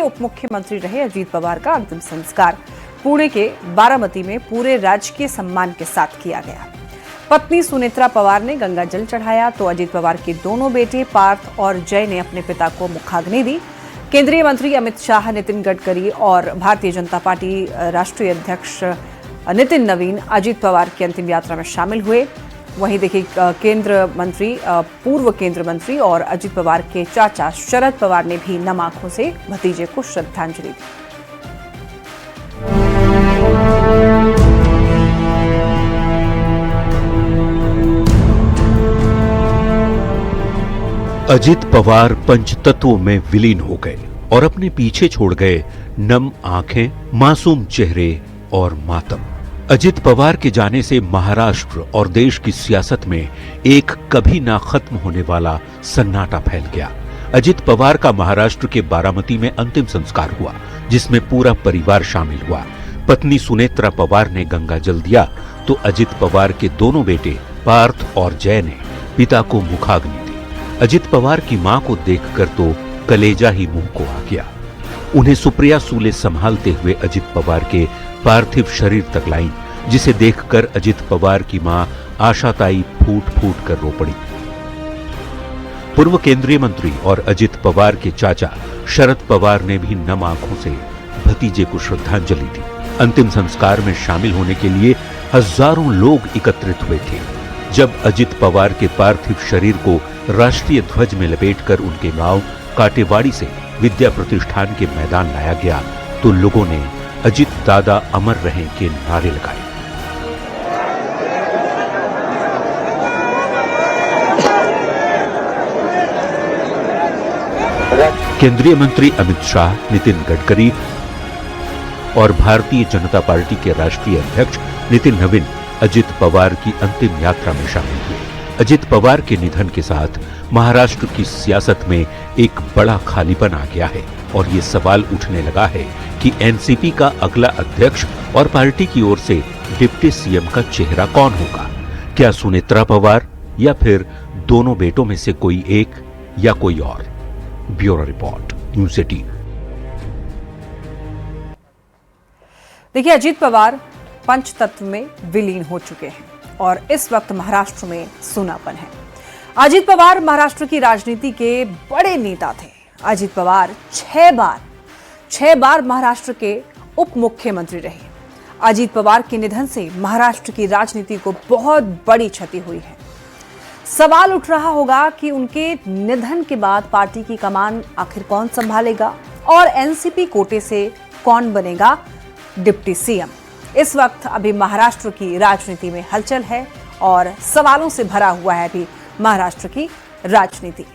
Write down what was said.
उप मुख्यमंत्री रहे अजीत पवार का अंतिम संस्कार पुणे के बारामती में पूरे राजकीय सम्मान के साथ किया गया। पत्नी सुनेत्रा पवार ने गंगा जल चढ़ाया तो अजीत पवार के दोनों बेटे पार्थ और जय ने अपने पिता को मुखाग्नि दी। केंद्रीय मंत्री अमित शाह, नितिन गडकरी और भारतीय जनता पार्टी राष्ट्रीय अध्यक्ष नितिन नवीन अजीत पवार की अंतिम यात्रा में शामिल हुए। वहीं देखिए पूर्व केंद्र मंत्री और अजीत पवार के चाचा शरद पवार ने भी नम आंखों से भतीजे को श्रद्धांजलि दी। अजित पवार पंचतत्वों में विलीन हो गए और अपने पीछे छोड़ गए नम आंखें, मासूम चेहरे और मातम। अजित पवार के जाने से महाराष्ट्र और देश की सियासत में एक कभी ना खत्म होने वाला सन्नाटा फैल गया। अजित पवार का महाराष्ट्र के बारामती में अंतिम संस्कार हुआ, जिसमें पूरा परिवार शामिल हुआ। पत्नी सुनेत्रा पवार ने गंगा जल दिया तो अजित पवार के दोनों बेटे पार्थ और जय ने पिता को मुखाग्नि दी। अजित पवार की मां को देखकर तो कलेजा ही मुंह को आ गया। उन्हें सुप्रिया सूले संभालते हुए अजित पवार के पार्थिव शरीर तक लाई, जिसे देखकर अजित पवार की मां आशाताई फूट फूट कर रो पड़ी। पूर्व केंद्रीय मंत्री और अजित पवार के चाचा शरद पवार ने भी नम आंखों से भतीजे को श्रद्धांजलि दी। अंतिम संस्कार में शामिल होने के लिए हजारों लोग एकत्रित हुए थे। जब अजित पवार के पार्थिव शरीर को राष्ट्रीय ध्वज में लपेटकर उनके गांव काटेवाड़ी से विद्या प्रतिष्ठान के मैदान लाया गया तो लोगों ने अजित दादा अमर रहें के नारे लगाए। केंद्रीय मंत्री अमित शाह, नितिन गडकरी और भारतीय जनता पार्टी के राष्ट्रीय अध्यक्ष नितिन नवीन अजित पवार की अंतिम यात्रा में शामिल हुए। अजित पवार के निधन के साथ महाराष्ट्र की सियासत में एक बड़ा खालीपन आ गया है और ये सवाल उठने लगा है कि एनसीपी का अगला अध्यक्ष और पार्टी की ओर से डिप्टी सीएम का चेहरा कौन होगा? क्या सुनेत्रा पवार या फिर दोनों बेटों में से कोई एक या कोई और? Bureau report, news 18। देखिए, अजित पवार पंचतत्व में विलीन हो चुके हैं और इस वक्त महाराष्ट्र में सूनापन है। अजित पवार महाराष्ट्र की राजनीति के बड़े नेता थे। अजित पवार 6 बार महाराष्ट्र के उप मुख्यमंत्री रहे। अजित पवार के निधन से महाराष्ट्र की राजनीति को बहुत बड़ी क्षति हुई है। सवाल उठ रहा होगा कि उनके निधन के बाद पार्टी की कमान आखिर कौन संभालेगा और एनसीपी कोटे से कौन बनेगा डिप्टी सीएम। इस वक्त अभी महाराष्ट्र की राजनीति में हलचल है और सवालों से भरा हुआ है अभी महाराष्ट्र की राजनीति।